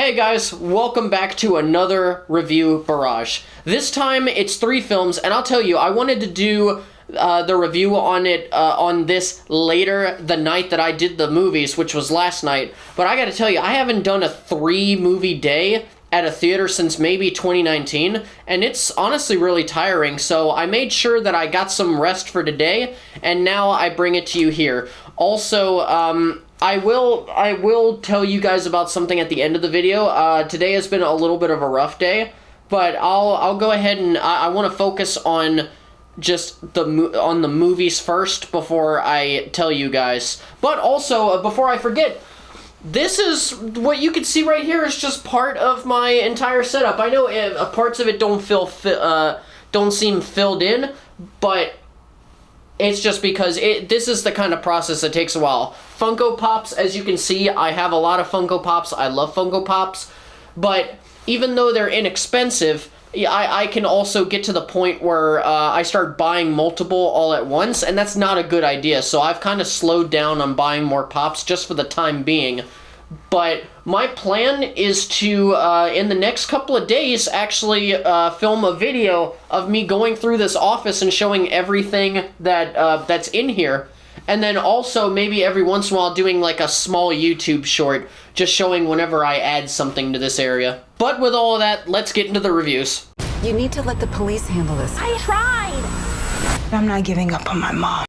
Hey guys, welcome back to another review barrage. This time it's 3 films, and I'll tell you, I wanted to do the review on it on this later the night that I did the movies, which was last night. But I gotta tell you, I haven't done a 3-movie day at a theater since maybe 2019, and it's honestly really tiring, so I made sure that I got some rest for today, and now I bring it to you here. Also, I will tell you guys about something at the end of the video. Today has been a little bit of a rough day, but I'll go ahead and I want to focus on just the movies first before I tell you guys. But also, before I forget, this is what you can see right here is just part of my entire setup. I know parts of it don't seem filled in, but it's just because this is the kind of process that takes a while. Funko Pops, as you can see, I have a lot of Funko Pops. I love Funko Pops, but even though they're inexpensive, I can also get to the point where I start buying multiple all at once, and that's not a good idea. So I've kind of slowed down on buying more Pops just for the time being. But my plan is to, in the next couple of days, actually film a video of me going through this office and showing everything that that's in here. And then also, maybe every once in a while, doing like a small YouTube short, just showing whenever I add something to this area. But with all of that, let's get into the reviews. You need to let the police handle this. I tried! I'm not giving up on my mom.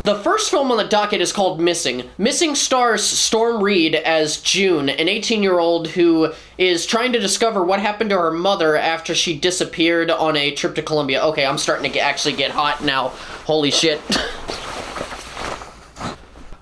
The first film on the docket is called Missing. Missing stars Storm Reid as June, an 18-year-old who is trying to discover what happened to her mother after she disappeared on a trip to Colombia. Okay, I'm starting to actually get hot now. Holy shit.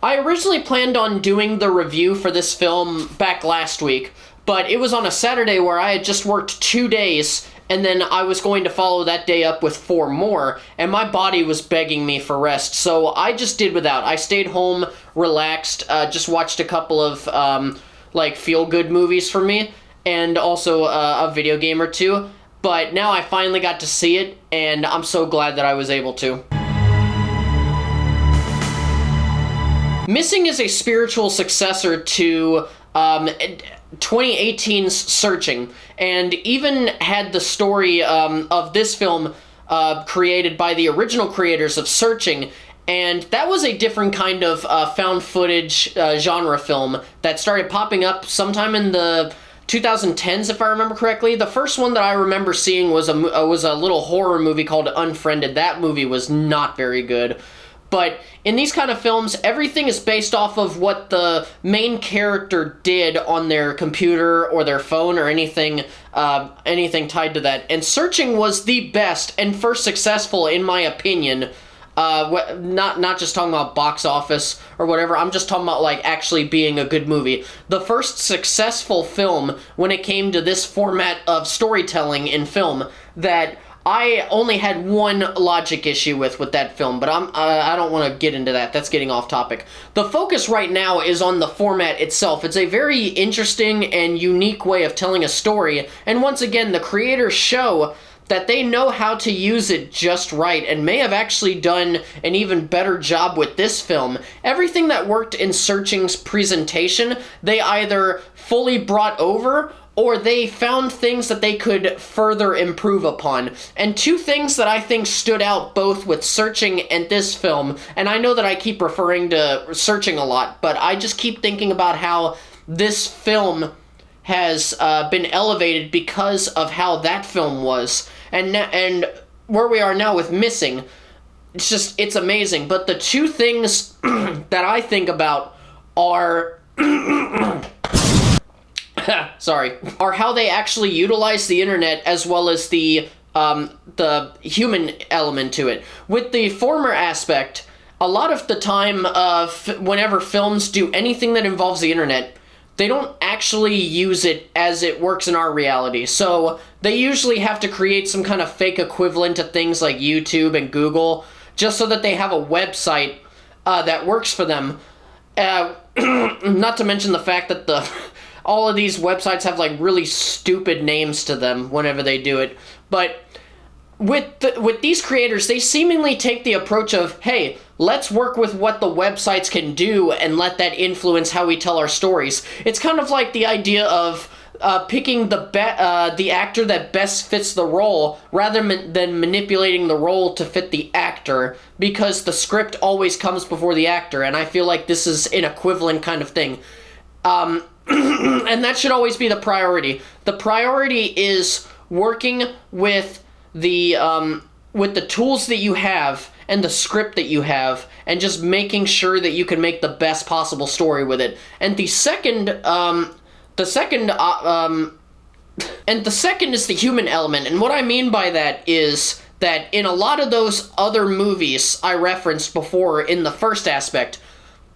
I originally planned on doing the review for this film back last week, but it was on a Saturday where I had just worked 2 days, and then I was going to follow that day up with 4 more, and my body was begging me for rest, so I just did without. I stayed home, relaxed, just watched a couple of, like, feel-good movies for me, and also a video game or two, but now I finally got to see it, and I'm so glad that I was able to. Missing is a spiritual successor to 2018's Searching, and even had the story of this film created by the original creators of Searching, and that was a different kind of found footage genre film that started popping up sometime in the 2010s, if I remember correctly. The first one that I remember seeing was a little horror movie called Unfriended. That movie was not very good. But in these kind of films, everything is based off of what the main character did on their computer or their phone or anything tied to that. And Searching was the best and first successful, in my opinion. Not just talking about box office or whatever. I'm just talking about like actually being a good movie. The first successful film when it came to this format of storytelling in film that I only had one logic issue with that film, but I don't want to get into that. That's getting off topic. The focus right now is on the format itself. It's a very interesting and unique way of telling a story, and once again, the creators show that they know how to use it just right, and may have actually done an even better job with this film. Everything that worked in Searching's presentation, they either fully brought over, or they found things that they could further improve upon. And 2 things that I think stood out both with Searching and this film, and I know that I keep referring to Searching a lot, but I just keep thinking about how this film has been elevated because of how that film was. And where we are now with Missing, it's amazing. But the 2 things that I think about are are how they actually utilize the internet as well as the human element to it. With the former aspect, a lot of the time, whenever films do anything that involves the internet, they don't actually use it as it works in our reality. So they usually have to create some kind of fake equivalent to things like YouTube and Google, just so that they have a website that works for them. Not to mention the fact that all of these websites have like really stupid names to them whenever they do it. But with these creators, they seemingly take the approach of, hey, let's work with what the websites can do and let that influence how we tell our stories. It's kind of like the idea of picking the actor that best fits the role rather than manipulating the role to fit the actor, because the script always comes before the actor, and I feel like this is an equivalent kind of thing. And that should always be the priority. The priority is working with the tools that you have and the script that you have, and just making sure that you can make the best possible story with it. And the second is the human element. And what I mean by that is that in a lot of those other movies I referenced before in the first aspect,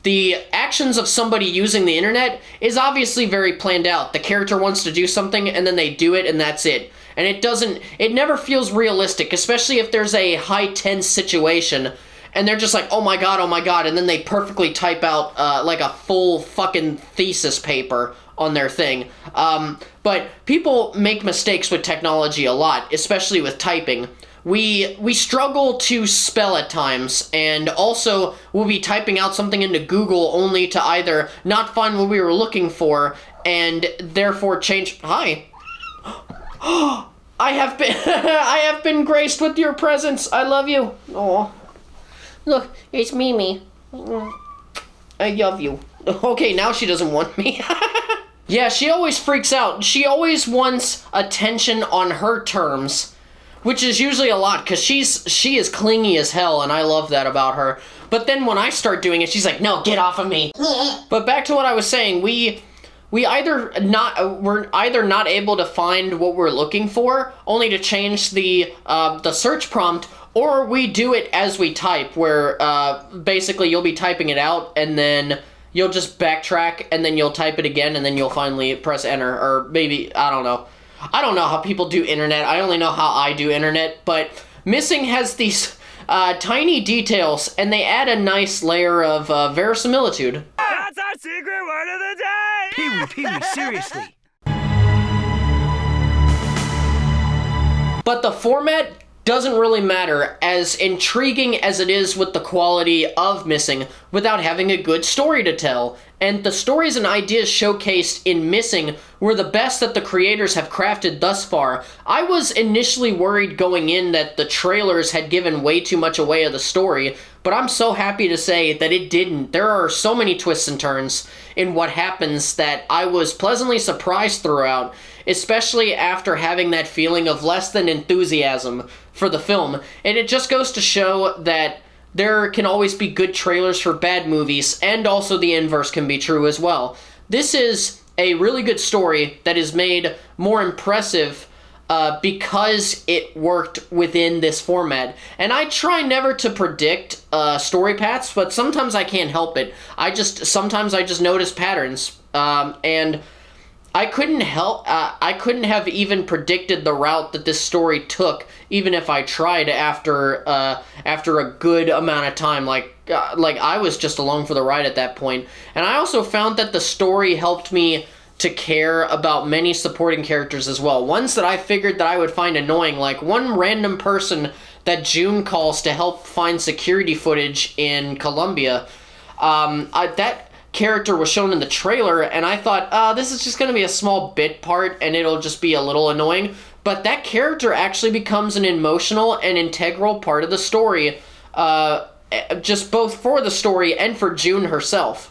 the actions of somebody using the internet is obviously very planned out. The character wants to do something and then they do it and that's it. And it never feels realistic, especially if there's a high tense situation and they're just like, oh my god, and then they perfectly type out like a full fucking thesis paper on their thing. But people make mistakes with technology a lot, especially with typing. We struggle to spell at times, and also we'll be typing out something into Google only to either not find what we were looking for and therefore change. Hi. I have been graced with your presence. I love you. Oh, look, it's Mimi. I love you. Okay, now she doesn't want me. Yeah, she always freaks out. She always wants attention on her terms, which is usually a lot, because she is clingy as hell, and I love that about her. But then when I start doing it, she's like, no, get off of me. But back to what I was saying, we're either not able to find what we're looking for, only to change the search prompt, or we do it as we type, where basically you'll be typing it out, and then you'll just backtrack, and then you'll type it again, and then you'll finally press enter, or maybe, I don't know. I don't know how people do internet. I only know how I do internet, but Missing has these tiny details, and they add a nice layer of verisimilitude. That's our secret word of the day! Pee-wee, seriously. But the format doesn't really matter, as intriguing as it is with the quality of Missing, without having a good story to tell. And the stories and ideas showcased in Missing were the best that the creators have crafted thus far. I was initially worried going in that the trailers had given way too much away of the story, but I'm so happy to say that it didn't. There are so many twists and turns in what happens that I was pleasantly surprised throughout, especially after having that feeling of less than enthusiasm for the film. And it just goes to show that there can always be good trailers for bad movies, and also the inverse can be true as well. This is a really good story that is made more impressive because it worked within this format. And I try never to predict story paths, but sometimes I can't help it. Sometimes I just notice patterns, and I couldn't have even predicted the route that this story took, even if I tried after a good amount of time. Like I was just along for the ride at that point. And I also found that the story helped me to care about many supporting characters as well. Ones that I figured that I would find annoying, like one random person that June calls to help find security footage in Colombia. That character was shown in the trailer, and I thought, this is just going to be a small bit part, and it'll just be a little annoying. But that character actually becomes an emotional and integral part of the story, just both for the story and for June herself.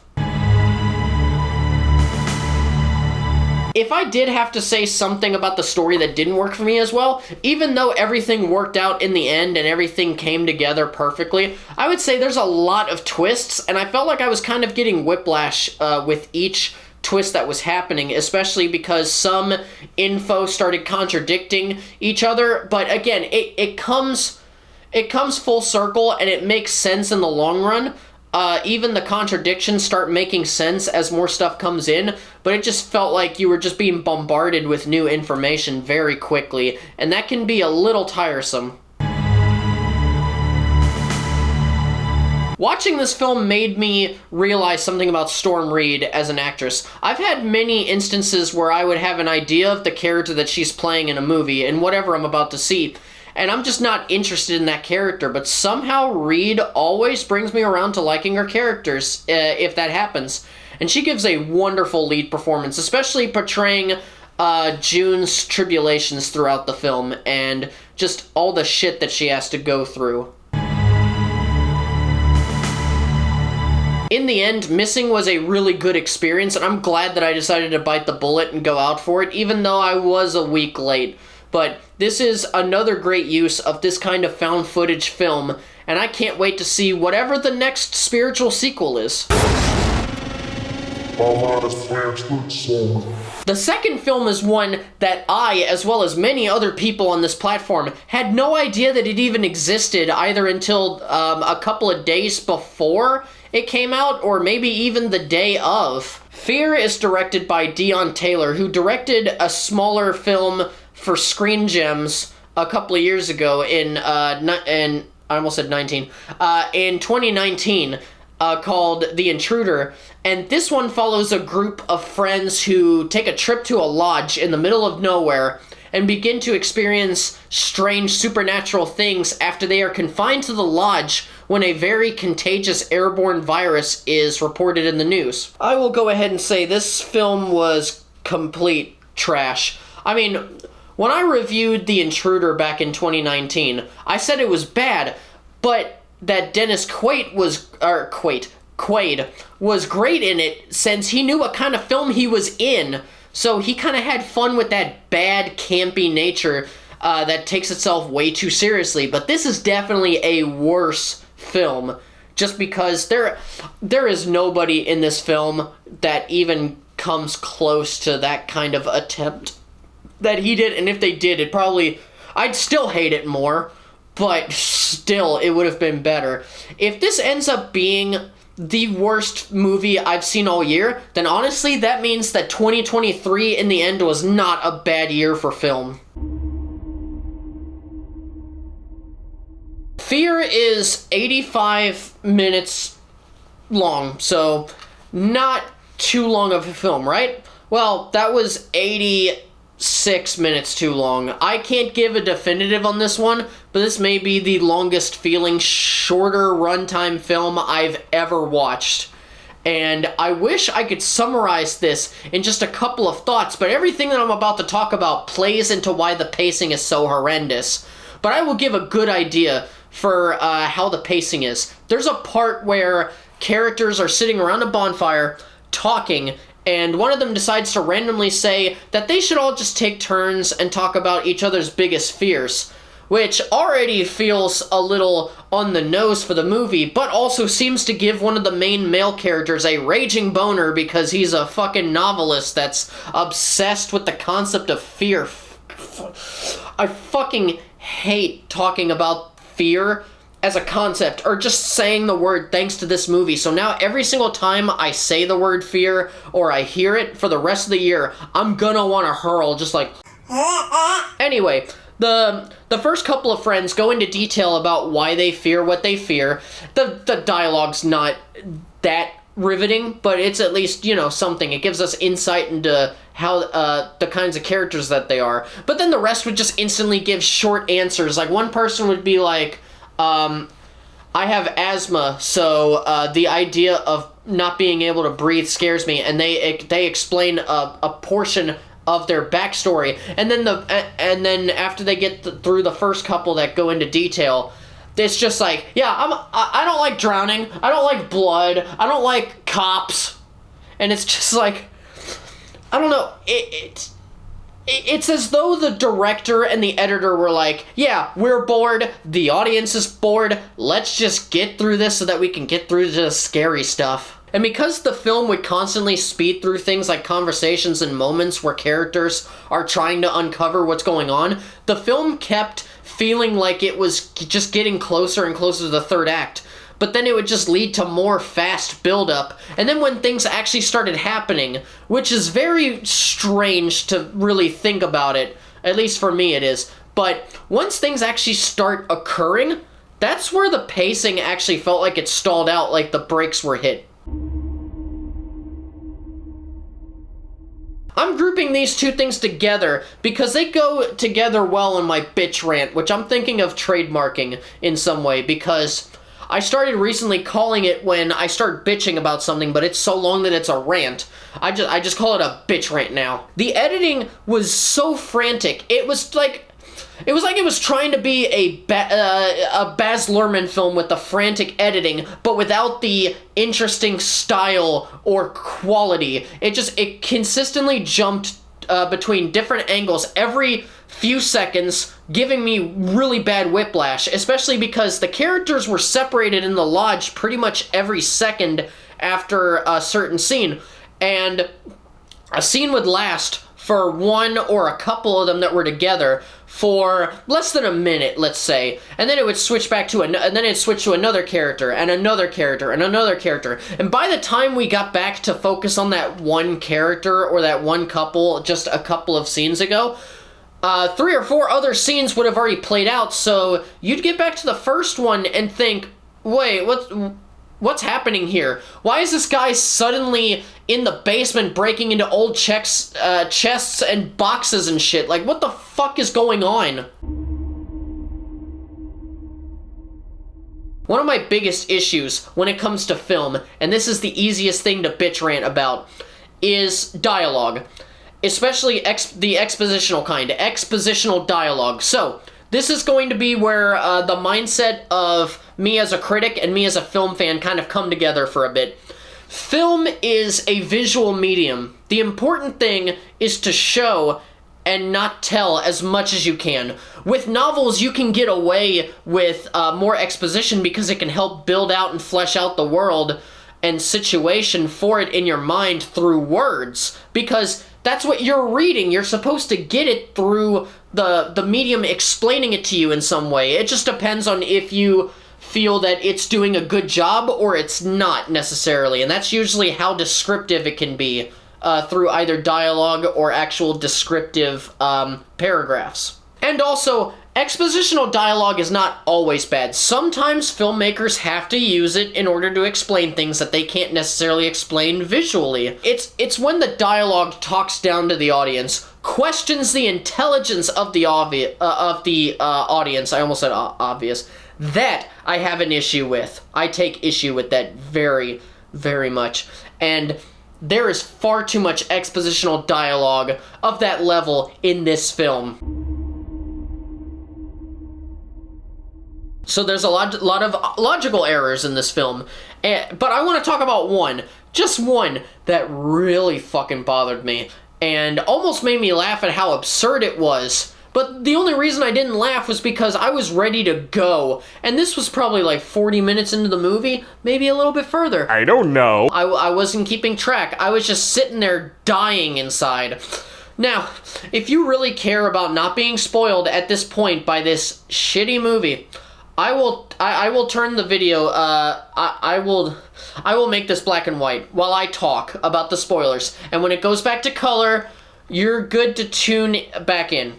If I did have to say something about the story that didn't work for me as well, even though everything worked out in the end and everything came together perfectly, I would say there's a lot of twists, and I felt like I was kind of getting whiplash with each twist that was happening, especially because some info started contradicting each other. But again, it comes full circle, and it makes sense in the long run. Even the contradictions start making sense as more stuff comes in, but it just felt like you were just being bombarded with new information very quickly, and that can be a little tiresome. Watching this film made me realize something about Storm Reid as an actress. I've had many instances where I would have an idea of the character that she's playing in a movie and whatever I'm about to see, and I'm just not interested in that character, but somehow Reid always brings me around to liking her characters, if that happens. And she gives a wonderful lead performance, especially portraying June's tribulations throughout the film, and just all the shit that she has to go through. In the end, missing was a really good experience, and I'm glad that I decided to bite the bullet and go out for it, even though I was a week late. But this is another great use of this kind of found footage film, and I can't wait to see whatever the next spiritual sequel is. The second film is one that I, as well as many other people on this platform, had no idea that it even existed either until a couple of days before it came out, or maybe even the day of. Fear is directed by Deon Taylor, who directed a smaller film for Screen Gems a couple of years ago in I almost said 19, in 2019, called The Intruder. And this one follows a group of friends who take a trip to a lodge in the middle of nowhere and begin to experience strange supernatural things after they are confined to the lodge when a very contagious airborne virus is reported in the news. I will go ahead and say this film was complete trash. I mean, when I reviewed The Intruder back in 2019, I said it was bad, but that Dennis Quaid was great in it since he knew what kind of film he was in. So he kind of had fun with that bad, campy nature that takes itself way too seriously. But this is definitely a worse film, just because there is nobody in this film that even comes close to that kind of attempt that he did. And if they did, I'd still hate it more, but still, it would have been better. If this ends up being the worst movie I've seen all year, then honestly, that means that 2023 in the end was not a bad year for film. Fear is 85 minutes long, so not too long of a film, right? Well, that was 86 minutes too long. I can't give a definitive on this one, but this may be the longest feeling, shorter runtime film I've ever watched. And I wish I could summarize this in just a couple of thoughts, but everything that I'm about to talk about plays into why the pacing is so horrendous. But I will give a good idea for how the pacing is. There's a part where characters are sitting around a bonfire talking, and one of them decides to randomly say that they should all just take turns and talk about each other's biggest fears, which already feels a little on the nose for the movie, but also seems to give one of the main male characters a raging boner because he's a fucking novelist that's obsessed with the concept of fear. I fucking hate talking about fear as a concept, or just saying the word thanks to this movie. So now every single time I say the word fear, or I hear it for the rest of the year, I'm gonna want to hurl, just like... Anyway, the first couple of friends go into detail about why they fear what they fear. The dialogue's not that riveting, but it's at least, something. It gives us insight into how the kinds of characters that they are. But then the rest would just instantly give short answers. Like, one person would be like, I have asthma, so the idea of not being able to breathe scares me, and they explain a portion of their backstory, and then after they get through the first couple that go into detail, it's just like, I don't like drowning, I don't like blood, I don't like cops, and it's just like, I don't know, it's as though the director and the editor were like, yeah, we're bored, the audience is bored, let's just get through this so that we can get through the scary stuff. And because the film would constantly speed through things like conversations and moments where characters are trying to uncover what's going on, the film kept feeling like it was just getting closer and closer to the third act. But then it would just lead to more fast buildup. And then when things actually started happening, which is very strange to really think about it, at least for me it is, but once things actually start occurring, that's where the pacing actually felt like it stalled out, like the brakes were hit. I'm grouping these two things together because they go together well in my bitch rant, which I'm thinking of trademarking in some way, because I started recently calling it when I start bitching about something, but it's so long that it's a rant. I just call it a bitch rant now. The editing was so frantic. It was like it was trying to be a Baz Luhrmann film with the frantic editing, but without the interesting style or quality. It consistently jumped between different angles every few seconds, giving me really bad whiplash, especially because the characters were separated in the lodge pretty much every second after a certain scene, and a scene would last for one or a couple of them that were together for less than a minute, let's say, and then it would switch back to and then it'd switch to another character and another character and another character, and by the time we got back to focus on that one character or that one couple just a couple of scenes ago, 3 or 4 other scenes would have already played out, so you'd get back to the first one and think, wait, what's happening here? Why is this guy suddenly in the basement breaking into old chests and boxes and shit? Like, what the fuck is going on? One of my biggest issues when it comes to film, and this is the easiest thing to bitch rant about, is dialogue. Especially the expositional kind, expositional dialogue. So, this is going to be where the mindset of me as a critic and me as a film fan kind of come together for a bit. Film is a visual medium. The important thing is to show and not tell as much as you can. With novels, you can get away with more exposition because it can help build out and flesh out the world and situation for it in your mind through words, because that's what you're reading. You're supposed to get it through the medium explaining it to you in some way. It just depends on if you feel that it's doing a good job or it's not necessarily, and that's usually how descriptive it can be through either dialogue or actual descriptive paragraphs. And also, expositional dialogue is not always bad. Sometimes filmmakers have to use it in order to explain things that they can't necessarily explain visually. It's when the dialogue talks down to the audience, questions the intelligence of the audience. I almost said obvious. That I have an issue with. I take issue with that very, very much. And there is far too much expositional dialogue of that level in this film. So there's a lot of logical errors in this film, but I want to talk about one, just one, that really fucking bothered me, and almost made me laugh at how absurd it was, but the only reason I didn't laugh was because I was ready to go, and this was probably like 40 minutes into the movie, maybe a little bit further. I don't know. I wasn't keeping track. I was just sitting there dying inside. Now, if you really care about not being spoiled at this point by this shitty movie, I will turn the video, I will make this black and white while I talk about the spoilers, and when it goes back to color, you're good to tune back in.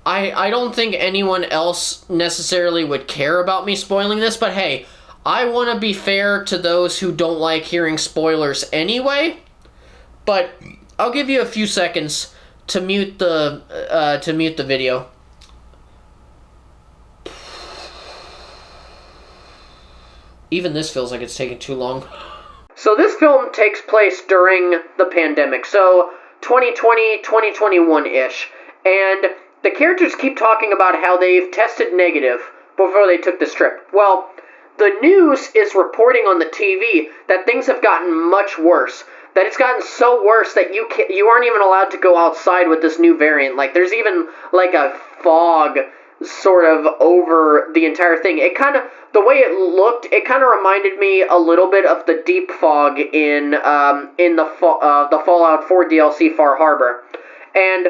I don't think anyone else necessarily would care about me spoiling this, but hey, I want to be fair to those who don't like hearing spoilers anyway, but I'll give you a few seconds to mute the video. Even this feels like it's taking too long. So this film takes place during the pandemic, so 2020, 2021-ish, and the characters keep talking about how they've tested negative before they took this trip. Well, the news is reporting on the TV that things have gotten much worse, that it's gotten so worse that you aren't even allowed to go outside with this new variant. Like, there's even, like, a fog sort of over the entire thing. It kind of, the way it looked, it kind of reminded me a little bit of the deep fog in the Fallout 4 DLC Far Harbor. And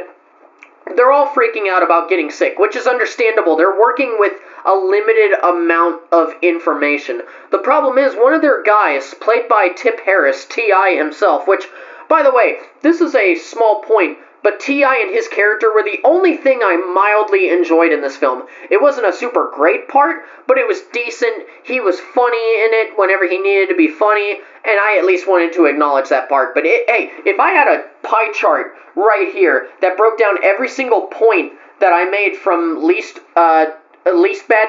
they're all freaking out about getting sick, which is understandable. They're working with a limited amount of information. The problem is, one of their guys, played by Tip Harris, T.I. himself, which, by the way, this is a small point, but T.I. and his character were the only thing I mildly enjoyed in this film. It wasn't a super great part, but it was decent. He was funny in it whenever he needed to be funny, And I at least wanted to acknowledge that part. But hey, if I had a pie chart right here that broke down every single point that I made from least bad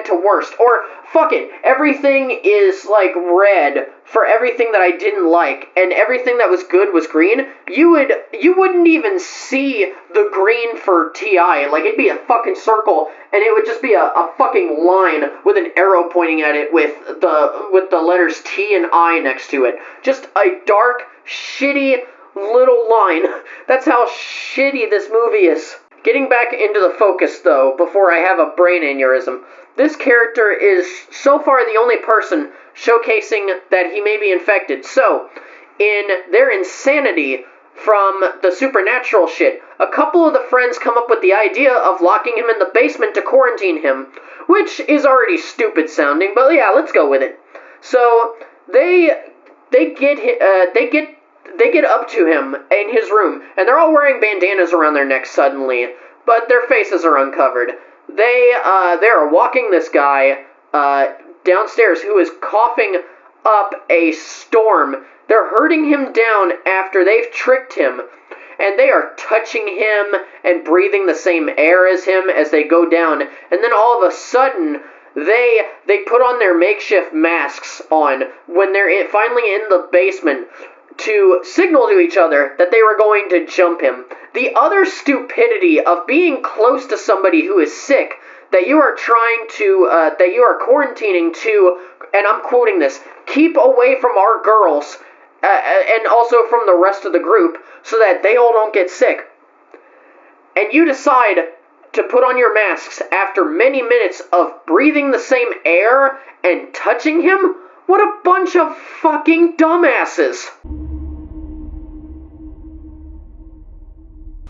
to worst, or fuck it, everything is like red for everything that I didn't like, and everything that was good was green, you wouldn't even see the green for TI. Like, it'd be a fucking circle, and it would just be a fucking line with an arrow pointing at it with the letters T and I next to it. Just a dark, shitty little line. That's how shitty this movie is. Getting back into the focus, though, before I have a brain aneurysm, this character is so far the only person showcasing that he may be infected. So, in their insanity from the supernatural shit, a couple of the friends come up with the idea of locking him in the basement to quarantine him, which is already stupid sounding, but yeah, let's go with it. So, they get up to him in his room, and they're all wearing bandanas around their necks suddenly, but their faces are uncovered. They're walking this guy downstairs who is coughing up a storm. They're herding him down after they've tricked him, and they are touching him and breathing the same air as him as they go down, and then all of a sudden, they put on their makeshift masks on when they're finally in the basement to signal to each other that they were going to jump him. The utter stupidity of being close to somebody who is sick, that you are that you are quarantining to, and I'm quoting this, keep away from our girls, and also from the rest of the group, so that they all don't get sick. And you decide to put on your masks after many minutes of breathing the same air and touching him? What a bunch of fucking dumbasses!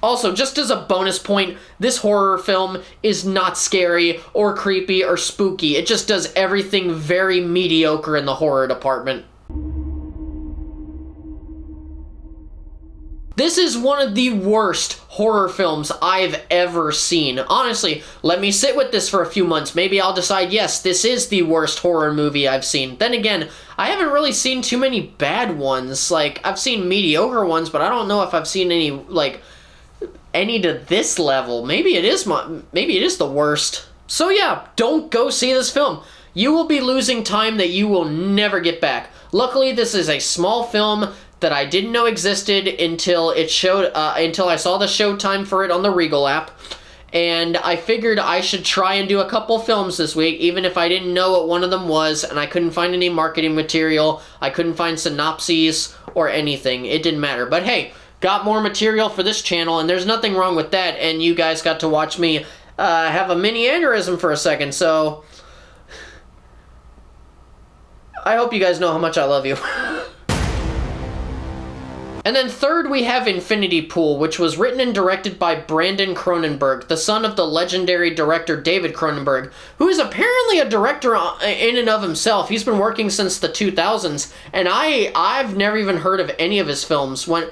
Also, just as a bonus point, this horror film is not scary or creepy or spooky. It just does everything very mediocre in the horror department. This is one of the worst horror films I've ever seen. Honestly, let me sit with this for a few months. Maybe I'll decide, yes, this is the worst horror movie I've seen. Then again, I haven't really seen too many bad ones. Like, I've seen mediocre ones, but I don't know if I've seen any to this level. Maybe it is the worst. So yeah, don't go see this film. You will be losing time that you will never get back. Luckily, this is a small film that I didn't know existed until I saw the showtime for it on the Regal app. And I figured I should try and do a couple films this week, even if I didn't know what one of them was, and I couldn't find any marketing material, I couldn't find synopses or anything. It didn't matter. But hey, got more material for this channel, and there's nothing wrong with that, and you guys got to watch me have a mini aneurysm for a second, so I hope you guys know how much I love you. And then third, we have Infinity Pool, which was written and directed by Brandon Cronenberg, the son of the legendary director David Cronenberg, who is apparently a director in and of himself. He's been working since the 2000s, and I've never even heard of any of his films. When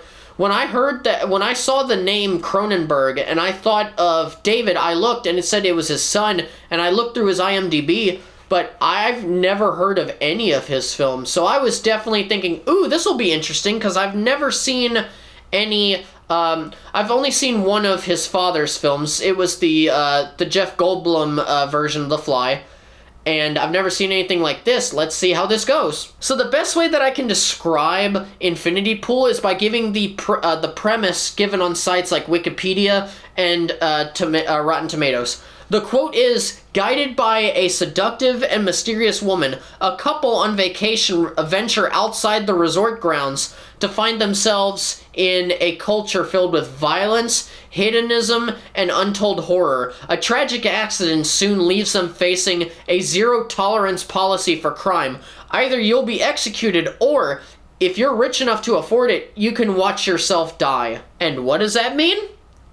I saw the name Cronenberg and I thought of David, I looked and it said it was his son, and I looked through his IMDb, but I've never heard of any of his films. So I was definitely thinking, ooh, this will be interesting, because I've never seen any, I've only seen one of his father's films. It was the Jeff Goldblum version of The Fly. And I've never seen anything like this. Let's see how this goes. So the best way that I can describe Infinity Pool is by giving the premise given on sites like Wikipedia and Rotten Tomatoes. The quote is, guided by a seductive and mysterious woman, a couple on vacation venture outside the resort grounds to find themselves in a culture filled with violence, hedonism, and untold horror. A tragic accident soon leaves them facing a zero-tolerance policy for crime. Either you'll be executed, or, if you're rich enough to afford it, you can watch yourself die. And what does that mean?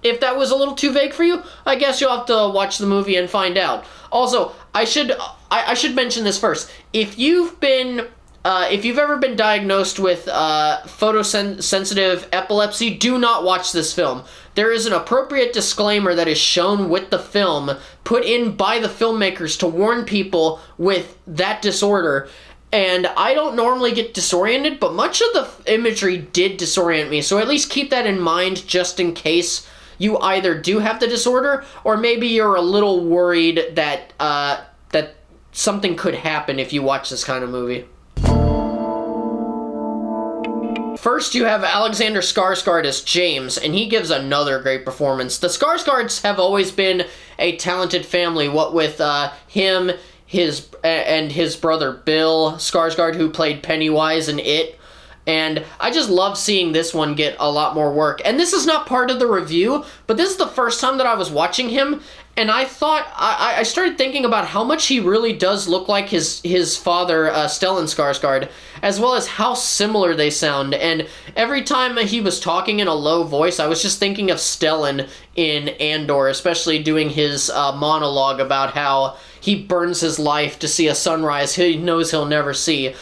If that was a little too vague for you, I guess you'll have to watch the movie and find out. Also, I should mention this first. If you've ever been diagnosed with photosensitive epilepsy, do not watch this film. There is an appropriate disclaimer that is shown with the film, put in by the filmmakers to warn people with that disorder. And I don't normally get disoriented, but much of the imagery did disorient me. So at least keep that in mind just in case you either do have the disorder or maybe you're a little worried that that something could happen if you watch this kind of movie. First, you have Alexander Skarsgård as James, and he gives another great performance. The Skarsgårds have always been a talented family, what with him, his brother Bill Skarsgård, who played Pennywise in It. And I just love seeing this one get a lot more work. And this is not part of the review, but this is the first time that I was watching him, and I thought, I started thinking about how much he really does look like his father, Stellan Skarsgård, as well as how similar they sound. And every time he was talking in a low voice, I was just thinking of Stellan in Andor, especially doing his monologue about how he burns his life to see a sunrise he knows he'll never see.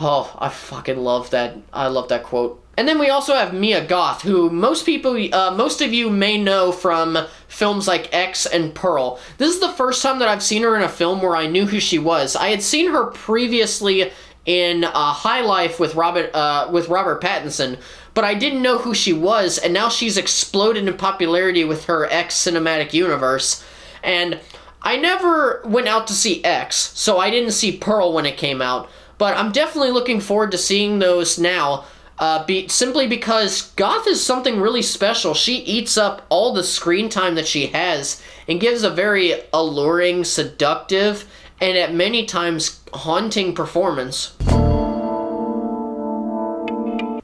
Oh, I fucking love that. I love that quote. And then we also have Mia Goth, who most of you may know from films like X and Pearl. This is the first time that I've seen her in a film where I knew who she was. I had seen her previously in High Life with Robert Pattinson, but I didn't know who she was, and now she's exploded in popularity with her X cinematic universe. And I never went out to see X, so I didn't see Pearl when it came out, but I'm definitely looking forward to seeing those now. Simply because Goth is something really special. She eats up all the screen time that she has and gives a very alluring, seductive, and at many times haunting performance.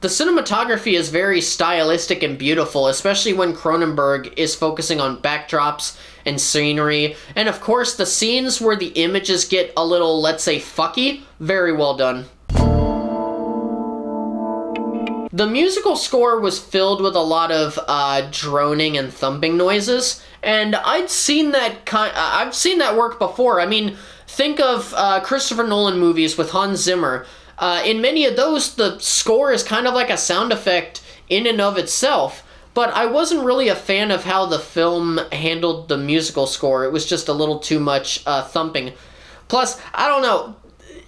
The cinematography is very stylistic and beautiful, especially when Cronenberg is focusing on backdrops and scenery. And of course, the scenes where the images get a little, let's say, fucky, very well done. The musical score was filled with a lot of droning and thumping noises, and I've seen that work before. I mean, think of Christopher Nolan movies with Hans Zimmer. In many of those, the score is kind of like a sound effect in and of itself, but I wasn't really a fan of how the film handled the musical score. It was just a little too much thumping. Plus, I don't know.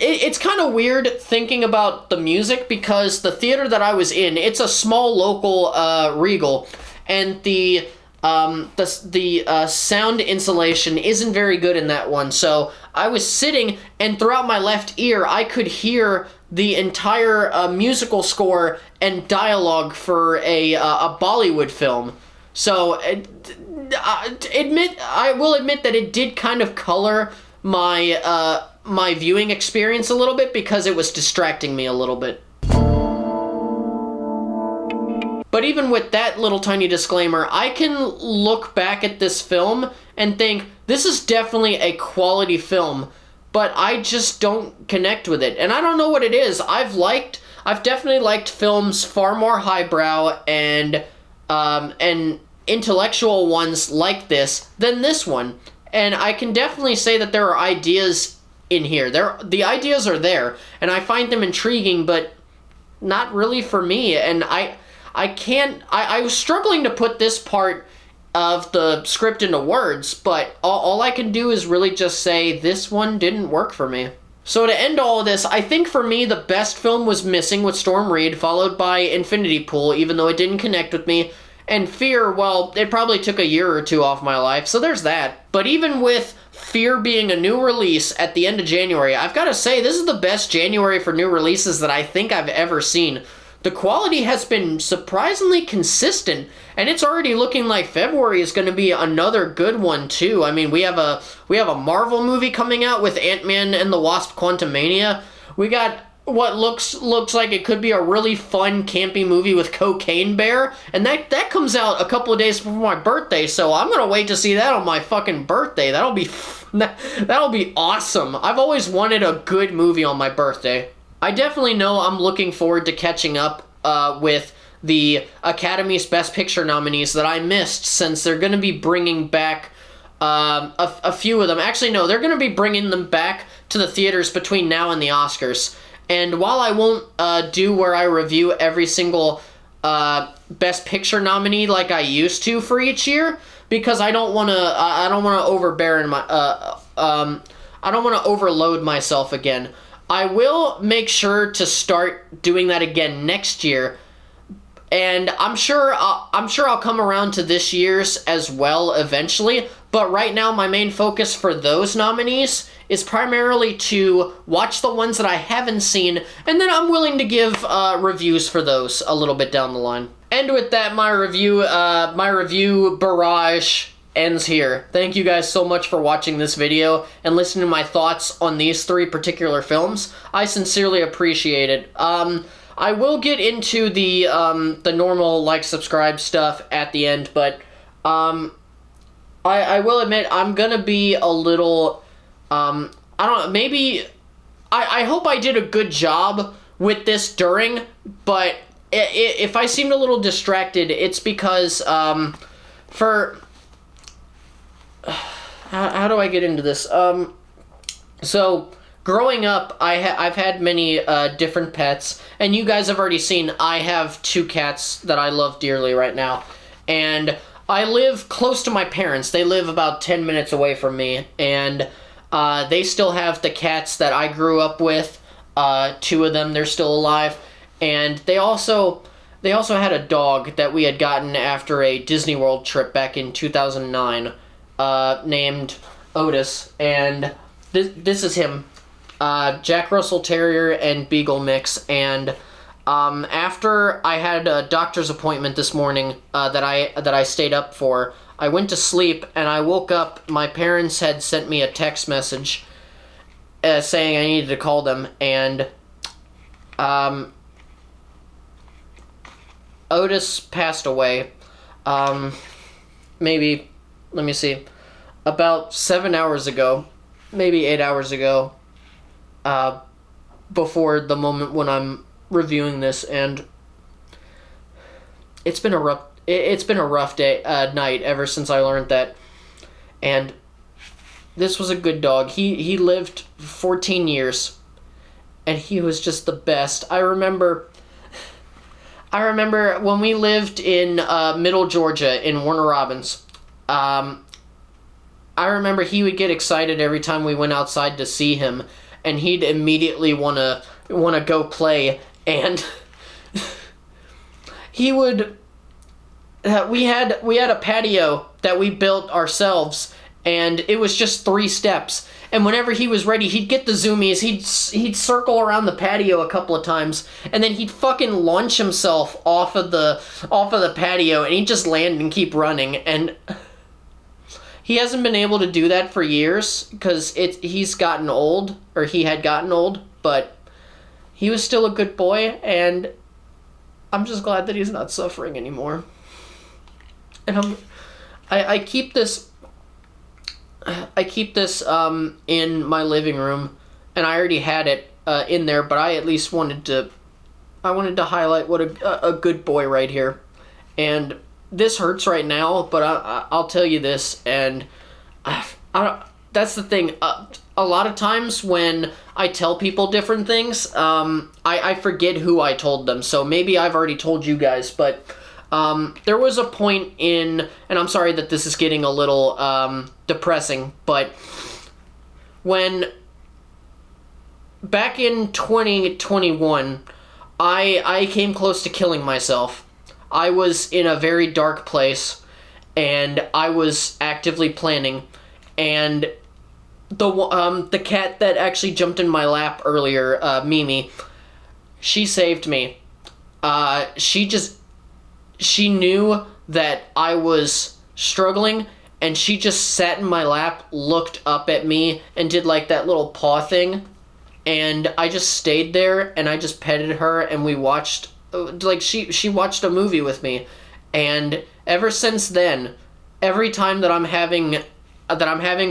It's kind of weird thinking about the music because the theater that I was in, it's a small local Regal, and the sound insulation isn't very good in that one. So I was sitting, and throughout my left ear, I could hear the entire musical score and dialogue for a Bollywood film. So I will admit that it did kind of color my viewing experience a little bit because it was distracting me a little bit. But even with that little tiny disclaimer, I can look back at this film and think, this is definitely a quality film, but I just don't connect with it. And I don't know what it is. I've definitely liked films far more highbrow and intellectual ones like this than this one. And I can definitely say that there are ideas in here. The ideas are there, and I find them intriguing, but not really for me. And I was struggling to put this part of the script into words, but all I can do is really just say this one didn't work for me. So to end all of this, I think for me the best film was Missing with Storm Reid, followed by Infinity Pool, even though it didn't connect with me. And Fear, well, it probably took a year or two off my life, so there's that. But even with Fear being a new release at the end of January, I've got to say, this is the best January for new releases that I think I've ever seen. The quality has been surprisingly consistent, and it's already looking like February is going to be another good one too. I mean, we have a Marvel movie coming out with Ant-Man and the Wasp: Quantumania. We got what looks like it could be a really fun, campy movie with Cocaine Bear, and that comes out a couple of days before my birthday, so I'm gonna wait to see that on my fucking birthday. That'll be awesome. I've always wanted a good movie on my birthday. I definitely know I'm looking forward to catching up with the Academy's Best Picture nominees that I missed, since they're gonna be bringing back a few of them. Actually, no, they're gonna be bringing them back to the theaters between now and the Oscars. And while I won't do where I review every single Best Picture nominee like I used to for each year, because I don't want to overload myself again. I will make sure to start doing that again next year. And I'm sure I'll come around to this year's as well eventually, but right now my main focus for those nominees is primarily to watch the ones that I haven't seen, and then I'm willing to give reviews for those a little bit down the line. And with that, my review barrage ends here. Thank you guys so much for watching this video and listening to my thoughts on these 3 particular films. I sincerely appreciate it. I will get into the normal like, subscribe stuff at the end, but I will admit I'm gonna be a little I don't know, maybe I hope I did a good job with this during, but if I seemed a little distracted, it's because for how do I get into this? So growing up, I've had many different pets, and you guys have already seen I have 2 cats that I love dearly right now, and I live close to my parents. They live about 10 minutes away from me, and they still have the cats that I grew up with. 2 of them, they're still alive, and they also had a dog that we had gotten after a Disney World trip back in 2009, named Otis, and this is him. Jack Russell Terrier and Beagle mix, and after I had a doctor's appointment this morning that I stayed up for, I went to sleep, and I woke up. My parents had sent me a text message saying I needed to call them, and Otis passed away. Maybe, let me see, about 7 hours ago, maybe 8 hours ago. Before the moment when I'm reviewing this, and it's been a rough day, night ever since I learned that. And this was a good dog. He lived 14 years, and he was just the best. I remember when we lived in Middle Georgia in Warner Robins. I remember he would get excited every time we went outside to see him, and he'd immediately wanna go play, and he would. We had a patio that we built ourselves, and it was just 3 steps. And whenever he was ready, he'd get the zoomies. He'd circle around the patio a couple of times, and then he'd fucking launch himself off of the patio, and he'd just land and keep running. And he hasn't been able to do that for years because he's gotten old, or he had gotten old, but he was still a good boy, and I'm just glad that he's not suffering anymore. And I keep this in my living room, and I already had it in there, but I at least wanted to highlight what a good boy right here. And this hurts right now, but I'll tell you this, and that's the thing. A lot of times when I tell people different things, I forget who I told them. So maybe I've already told you guys, but there was a point in, and I'm sorry that this is getting a little depressing, but when back in 2021, I came close to killing myself. I was in a very dark place, and I was actively planning, and the cat that actually jumped in my lap earlier, Mimi, she saved me. She knew that I was struggling, and she just sat in my lap, looked up at me, and did like that little paw thing, and I just stayed there, and I just petted her, and we watched, like, she watched a movie with me, and ever since then, every time that I'm having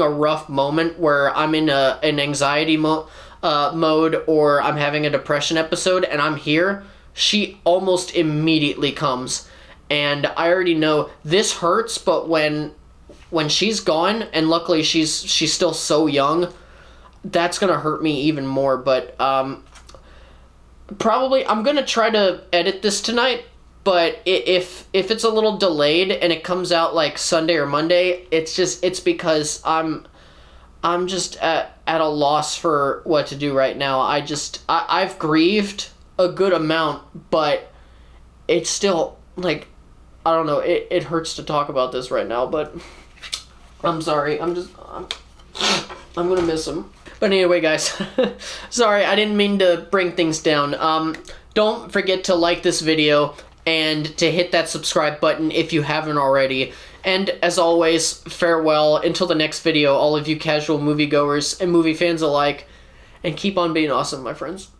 a rough moment where I'm in an anxiety mode, or I'm having a depression episode, and I'm here, she almost immediately comes. And I already know this hurts, but when she's gone, and luckily she's still so young, that's gonna hurt me even more. But probably I'm gonna try to edit this tonight, but if it's a little delayed and it comes out like Sunday or Monday, it's because I'm I'm just at a loss for what to do right now. I've grieved a good amount, but it's still, like, I don't know, it hurts to talk about this right now, but I'm sorry. I'm gonna miss him. But anyway, guys, sorry, I didn't mean to bring things down. Don't forget to like this video and to hit that subscribe button if you haven't already. And as always, farewell until the next video, all of you casual moviegoers and movie fans alike, and keep on being awesome, my friends.